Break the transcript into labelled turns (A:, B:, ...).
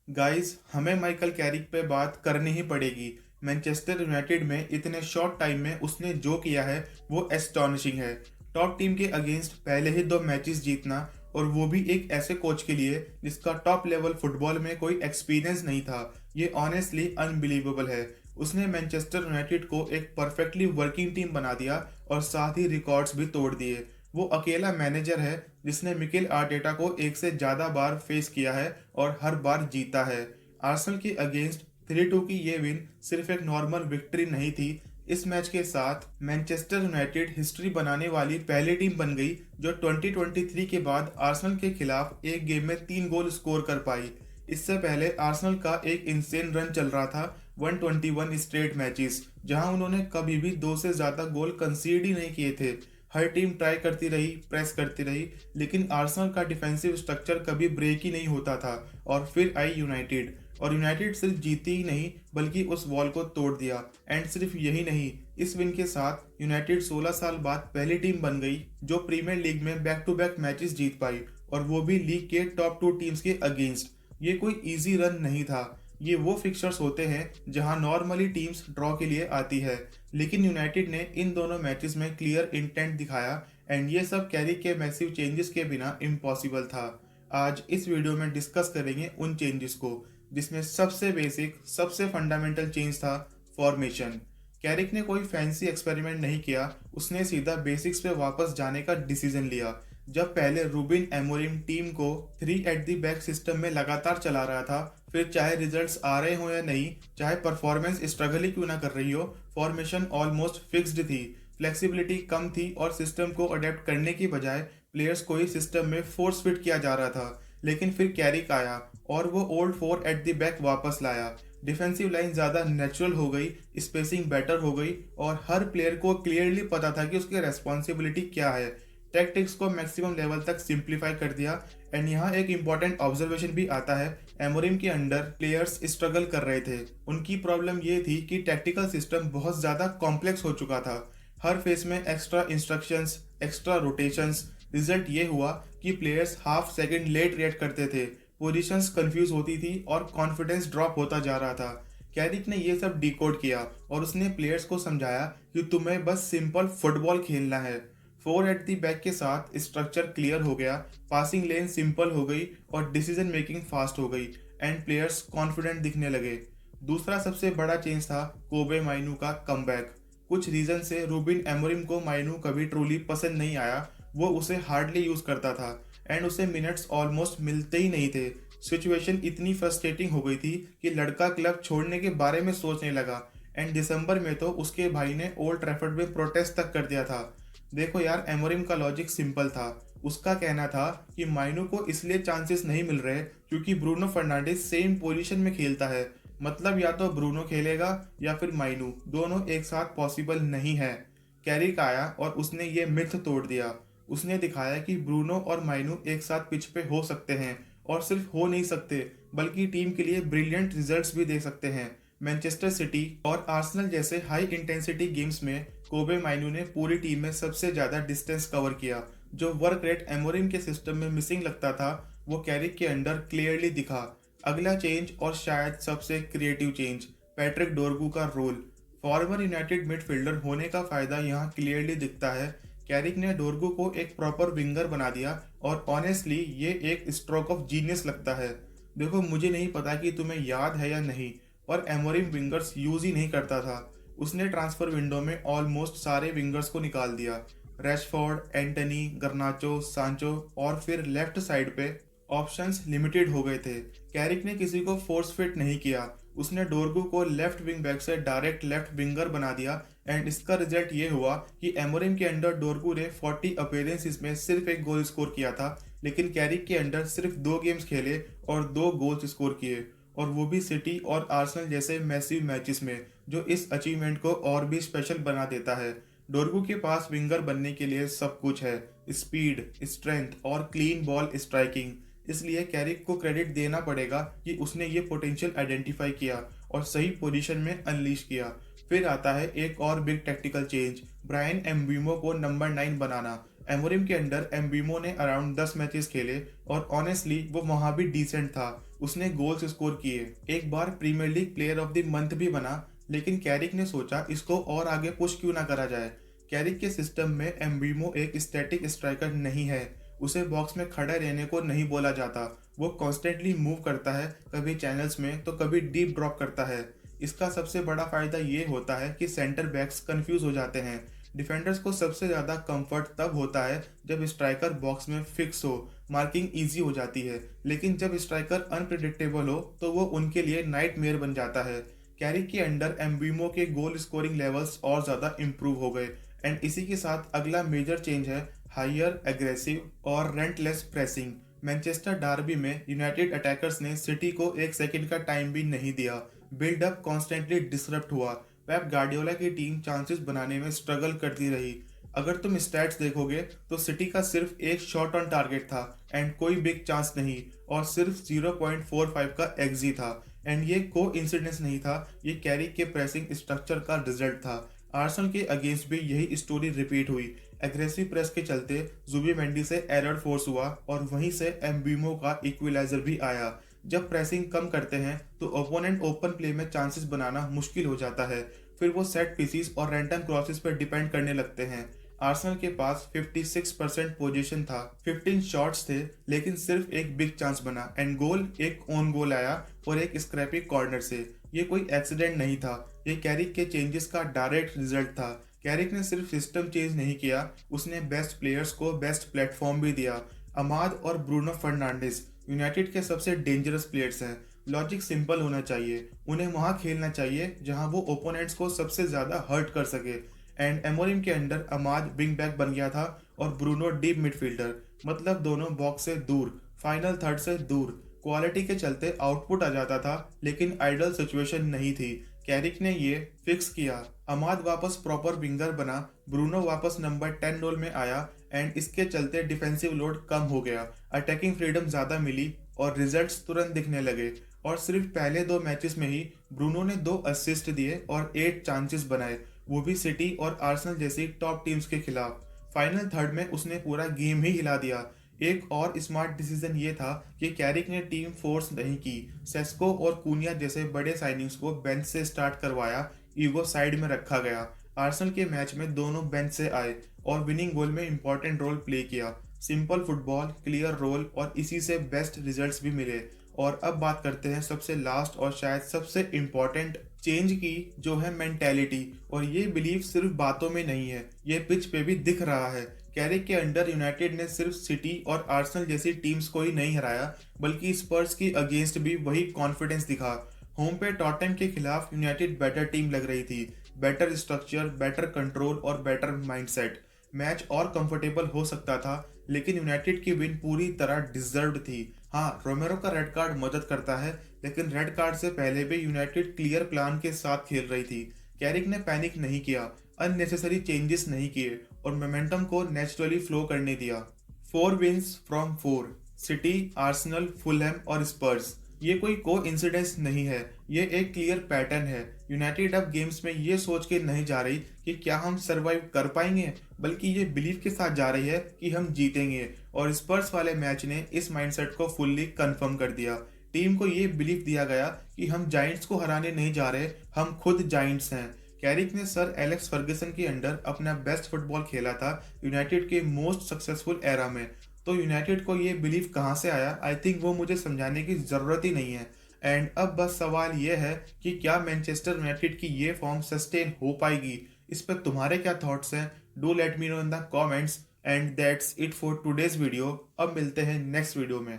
A: Guys, हमें Michael Carrick पे बात करनी ही पड़ेगी। मैनचेस्टर यूनाइटेड में इतने शॉर्ट टाइम में उसने जो किया है वो एस्टॉनिशिंग है। टॉप टीम के अगेंस्ट पहले ही दो मैचेस जीतना, और वो भी एक ऐसे कोच के लिए जिसका टॉप लेवल फुटबॉल में कोई एक्सपीरियंस नहीं था, ये ऑनेस्टली अनबिलीवेबल है। उसने मैनचेस्टर यूनाइटेड को एक परफेक्टली वर्किंग टीम बना दिया और साथ ही रिकॉर्ड्स भी तोड़ दिए। वो अकेला मैनेजर है जिसने मिकेल आर्टेटा को एक से ज़्यादा बार फेस किया है और हर बार जीता है। आर्सेनल के अगेंस्ट 3-2 की ये विन सिर्फ एक नॉर्मल विक्ट्री नहीं थी। इस मैच के साथ मैनचेस्टर यूनाइटेड हिस्ट्री बनाने वाली पहली टीम बन गई जो 2023 के बाद आर्सेनल के खिलाफ एक गेम में 3 गोल स्कोर कर पाई। इससे पहले आर्सेनल का एक इंसेन रन चल रहा था, 121 स्ट्रेट मैचेस, जहां उन्होंने कभी भी दो से ज़्यादा गोल कंसीड ही नहीं किए थे। हर टीम ट्राई करती रही, प्रेस करती रही, लेकिन आर्सेनल का डिफेंसिव स्ट्रक्चर कभी ब्रेक ही नहीं होता था। और फिर आई यूनाइटेड, और यूनाइटेड सिर्फ जीती ही नहीं बल्कि उस वॉल को तोड़ दिया। एंड सिर्फ यही नहीं, इस विन के साथ यूनाइटेड 16 साल बाद पहली टीम बन गई जो प्रीमियर लीग में बैक टू बैक मैचेस जीत पाई, और वो भी लीग के टॉप 2 टीम्स के अगेंस्ट। ये कोई इजी रन नहीं था। ये वो फिक्सर्स होते हैं जहां नॉर्मली टीम्स ड्रॉ के लिए आती है, लेकिन यूनाइटेड ने इन दोनों मैचेस में क्लियर इंटेंट दिखाया। एंड ये सब कैरी के मैसिव चेंजेस के बिना इम्पॉसिबल था। आज इस वीडियो में डिस्कस करेंगे उन चेंजेस को जिसमें सबसे बेसिक, सबसे फंडामेंटल चेंज था फॉर्मेशन। कैरिक ने कोई फैंसी एक्सपेरिमेंट नहीं किया, उसने सीधा बेसिक्स पे वापस जाने का डिसीजन लिया। जब पहले रूबिन एमोरिम टीम को 3 एट द बैक सिस्टम में लगातार चला रहा था, फिर चाहे रिजल्ट्स आ रहे हो या नहीं, चाहे परफॉर्मेंस स्ट्रगल ही क्यों ना कर रही हो, फॉर्मेशन ऑलमोस्ट फिक्स्ड थी। फ्लेक्सिबिलिटी कम थी और सिस्टम को अडेप्ट करने की बजाय प्लेयर्स को ही सिस्टम में फोर्स फिट किया जा रहा था। लेकिन फिर कैरिक आया और वो ओल्ड 4 एट द बैक वापस लाया। डिफेंसिव लाइन ज़्यादा नेचुरल हो गई, स्पेसिंग बेटर हो गई, और हर प्लेयर को क्लियरली पता था कि उसकी रेस्पॉन्सिबिलिटी क्या है। टैक्टिक्स को मैक्सिमम लेवल तक सिंप्लीफाई कर दिया। एंड यहाँ एक इंपॉर्टेंट ऑब्जर्वेशन भी आता है, एमोरिम के अंडर प्लेयर्स स्ट्रगल कर रहे थे। उनकी प्रॉब्लम ये थी कि टैक्टिकल सिस्टम बहुत ज़्यादा कॉम्प्लेक्स हो चुका था। हर फेस में extra instructions, extra rotations. Result ये हुआ कि players half second late react करते थे, पोजीशंस कंफ्यूज होती थी और कॉन्फिडेंस ड्रॉप होता जा रहा था। कैरिक ने ये सब डिकोड किया और उसने प्लेयर्स को समझाया कि तुम्हें बस सिंपल फुटबॉल खेलना है। 4 एट दी बैक के साथ स्ट्रक्चर क्लियर हो गया, पासिंग लेन सिंपल हो गई और डिसीजन मेकिंग फास्ट हो गई, एंड प्लेयर्स कॉन्फिडेंट दिखने लगे। दूसरा सबसे बड़ा चेंज था कोबे माइनू का कमबैक। कुछ रीजन से रूबिन एमोरिम को माइनू कभी ट्रूली पसंद नहीं आया। वो उसे हार्डली यूज करता था एंड उसे मिनट्स ऑलमोस्ट मिलते ही नहीं थे। सिचुएशन इतनी फ्रस्ट्रेटिंग हो गई थी कि लड़का क्लब छोड़ने के बारे में सोचने लगा। एंड दिसंबर में तो उसके भाई ने ओल्ड ट्रैफर्ड में प्रोटेस्ट तक कर दिया था। देखो यार, एमोरिम का लॉजिक सिंपल था। उसका कहना था कि माइनू को इसलिए चांसेस नहीं मिल रहे क्योंकि ब्रूनो फर्नांडिस सेम पोजीशन में खेलता है। मतलब या तो ब्रूनो खेलेगा या फिर माइनू, दोनों एक साथ पॉसिबल नहीं है। कैरिक आया और उसने ये मिथ तोड़ दिया। उसने दिखाया कि ब्रूनो और माइनू एक साथ पिच पे हो सकते हैं, और सिर्फ हो नहीं सकते बल्कि टीम के लिए ब्रिलियंट रिजल्ट्स भी दे सकते हैं। मैनचेस्टर सिटी और आर्सेनल जैसे हाई इंटेंसिटी गेम्स में कोबे माइनू ने पूरी टीम में सबसे ज़्यादा डिस्टेंस कवर किया। जो वर्क रेट एमोरिम के सिस्टम में मिसिंग लगता था, वो कैरिक के अंडर क्लियरली दिखा। अगला चेंज, और शायद सबसे क्रिएटिव चेंज, पैट्रिक डोरगू का रोल। फॉर्मर यूनाइटेड मिडफील्डर होने का फायदा यहाँ क्लियरली दिखता है। कैरिक ने डोरगू को एक प्रॉपर विंगर बना दिया, और ऑनेस्टली ये एक स्ट्रोक ऑफ जीनियस लगता है। देखो, मुझे नहीं पता कि तुम्हें याद है या नहीं, पर एमोरिम विंगर्स यूज ही नहीं करता था। उसने ट्रांसफर विंडो में ऑलमोस्ट सारे विंगर्स को निकाल दिया। रैशफोर्ड, एंटनी, गर्नाचो, सांचो, और फिर लेफ्ट साइड पे ऑप्शंस लिमिटेड हो गए थे। कैरिक ने किसी को फोर्स फिट नहीं किया। उसने डोरगू को लेफ्ट विंग बैक से डायरेक्ट लेफ्ट विंगर बना दिया। एंड इसका रिजल्ट ये हुआ कि एमोरिम के अंडर डोरगू ने 40 अपीयरेंसेस में सिर्फ एक गोल स्कोर किया था, लेकिन कैरिक के अंडर सिर्फ 2 गेम्स खेले और 2 गोल्स स्कोर किए, और वो भी सिटी और आर्सेनल जैसे मैसिव मैचेस में, जो इस अचीवमेंट को और भी स्पेशल बना देता है। डोरगू के पास विंगर बनने के लिए सब कुछ है, स्पीड, स्ट्रेंथ और क्लीन बॉल स्ट्राइकिंग। इसलिए कैरिक को क्रेडिट देना पड़ेगा कि उसने ये पोटेंशियल आइडेंटिफाई किया और सही पोजीशन में अनलीश किया। फिर आता है एक और बिग टेक्टिकल चेंज, ब्रायन एम्ब्यूमो को नंबर 9 बनाना। एमोरिम के अंडर एम्बिमो ने अराउंड 10 मैचेस खेले और ऑनेस्टली वो वहां भी डिसेंट था। उसने गोल्स स्कोर किए, एक बार Premier League player of the month भी बना। लेकिन कैरिक ने सोचा इसको और आगे पुश क्यों ना करा जाए। कैरिक के सिस्टम में एम्बिमो एक स्टैटिक स्ट्राइकर नहीं है। उसे बॉक्स में खड़ा रहने को नहीं बोला जाता। वो कॉन्स्टेंटली मूव करता है, कभी चैनल्स में तो कभी डीप ड्रॉप करता है। इसका सबसे बड़ा फायदा ये होता है कि सेंटर बैक्स कंफ्यूज हो जाते हैं। डिफेंडर्स को सबसे ज़्यादा कंफर्ट तब होता है जब स्ट्राइकर बॉक्स में फिक्स हो, मार्किंग इजी हो जाती है। लेकिन जब स्ट्राइकर अनप्रिडिक्टेबल हो तो वो उनके लिए नाइटमेयर बन जाता है। कैरिक के अंडर एम्बिमो के गोल स्कोरिंग लेवल्स और ज़्यादा इंप्रूव हो गए। एंड इसी के साथ अगला मेजर चेंज है हायर एग्रेसिव और रेंटलेस प्रेसिंग। मैनचेस्टर डार्बी में यूनाइटेड अटैकर्स ने सिटी को एक सेकंड का टाइम भी नहीं दिया। बिल्डअप कॉन्स्टेंटली डिसरप्ट हुआ। पेप गार्डियोला की टीम चांसेस बनाने में स्ट्रगल करती रही। अगर तुम स्टैट्स देखोगे तो सिटी का सिर्फ एक शॉट ऑन टारगेट था एंड कोई बिग चांस नहीं, और सिर्फ 0.45 का एक्जी था। एंड ये को इंसिडेंस नहीं था, ये कैरिक के प्रेसिंग स्ट्रक्चर का रिजल्ट था। आर्सेनल के अगेंस्ट भी यही स्टोरी रिपीट हुई। एग्रेसिव प्रेस के चलते जुबिमेंडी से एरर फोर्स हुआ और वहीं से एम्बिमो का इक्विलाइजर भी आया। जब प्रेसिंग कम करते हैं तो ओपोनेंट ओपन प्ले में चांसेस बनाना मुश्किल हो जाता है। फिर वो सेट पीसीज और रैंडम क्रॉसेस पर डिपेंड करने लगते हैं। आर्सेनल के पास 56% पोजीशन था, 15 शॉट्स थे, लेकिन सिर्फ एक बिग चांस बना एंड गोल, एक ओन गोल आया और एक स्क्रैपी कॉर्नर से। ये कोई एक्सीडेंट नहीं था, ये कैरिक के चेंजेस का डायरेक्ट रिजल्ट था। कैरिक ने सिर्फ सिस्टम चेंज नहीं किया, उसने बेस्ट प्लेयर्स को बेस्ट प्लेटफॉर्म भी दिया। अमाद और ब्रूनो फर्नांडिस यूनाइटेड के सबसे डेंजरस प्लेयर्स हैं। लॉजिक सिंपल होना चाहिए, उन्हें वहां खेलना चाहिए जहां वो ओपोनेंट्स को सबसे ज्यादा हर्ट कर सके। एंड एमोरिम के अंडर अमाद विंग बैक बन गया था और ब्रूनो डीप मिडफील्डर, मतलब दोनों बॉक्स से दूर, फाइनल थर्ड से दूर। क्वालिटी के चलते आउटपुट आ जाता था, लेकिन आइडल सिचुएशन नहीं थी। कैरिक ने ये फिक्स किया। अमाद वापस प्रॉपर विंगर बना, ब्रूनो वापस नंबर 10 रोल में आया एंड इसके चलते डिफेंसिव लोड कम हो गया, अटैकिंग फ्रीडम ज्यादा मिली और रिजल्ट्स तुरंत दिखने लगे। और सिर्फ पहले 2 मैचेस में ही ब्रूनो ने 2 असिस्ट दिए और 8 चांसेस बनाए, वो भी सिटी और आर्सेनल जैसी टॉप टीम्स के खिलाफ। फाइनल थर्ड में उसने पूरा गेम ही हिला दिया। एक और स्मार्ट डिसीजन ये था कि कैरिक ने टीम फोर्स नहीं की। सेस्को और कूनिया जैसे बड़े साइनिंग्स को बेंच से स्टार्ट करवाया, ईगो साइड में रखा गया। आर्सेनल के मैच में दोनों बेंच से आए और विनिंग गोल में इंपॉर्टेंट रोल प्ले किया। सिंपल फुटबॉल, क्लियर रोल और इसी से बेस्ट रिजल्ट्स भी मिले। और अब बात करते हैं सबसे लास्ट और शायद सबसे इम्पोर्टेंट चेंज की, जो है मेंटेलिटी। और ये बिलीव सिर्फ बातों में नहीं है, ये पिच पे भी दिख रहा है। कैरिक के अंडर यूनाइटेड ने सिर्फ सिटी और आर्सेनल जैसी टीम्स को ही नहीं हराया, बल्कि स्पर्स की अगेंस्ट भी वही कॉन्फिडेंस दिखा। होम पे टॉटनहम के खिलाफ यूनाइटेड बेटर टीम लग रही थी, बेटर स्ट्रक्चर, बेटर कंट्रोल और बेटर माइंडसेट। मैच और कंफर्टेबल हो सकता था, लेकिन यूनाइटेड की विन पूरी तरह डिजर्व्ड थी। हाँ, रोमेरो का रेड कार्ड मदद करता है, लेकिन रेड कार्ड से पहले भी यूनाइटेड क्लियर प्लान के साथ खेल रही थी। कैरिक ने पैनिक नहीं किया, अननेसेसरी चेंजेस नहीं किए और मोमेंटम को नेचुरली फ्लो करने दिया। 4 wins from 4, City, Arsenal, Fulham और स्पर्स। ये कोई को इंसिडेंस नहीं है, ये एक क्लियर पैटर्न है। यूनाइटेड अब गेम्स में ये सोच के नहीं जा रही कि क्या हम सरवाइव कर पाएंगे, बल्कि ये बिलीव के साथ जा रही है कि हम जीतेंगे। और स्पर्स वाले मैच ने इस माइंडसेट को फुल्ली कंफर्म कर दिया। टीम को ये बिलीव दिया गया कि हम जाइंट्स को हराने नहीं जा रहे, हम खुद जाइंट्स हैं। कैरिक ने सर एलेक्स फर्गसन के अंडर अपना बेस्ट फुटबॉल खेला था यूनाइटेड के मोस्ट सक्सेसफुल एरा में। तो यूनाइटेड को ये बिलीव कहाँ से आया, आई थिंक वो मुझे समझाने की ज़रूरत ही नहीं है। एंड अब बस सवाल ये है कि क्या मैनचेस्टर यूनाइटेड की ये फॉर्म सस्टेन हो पाएगी। इस पर तुम्हारे क्या थॉट्स हैं? Do let me know in the comments. And that's it for today's video. अब मिलते हैं नेक्स्ट वीडियो में।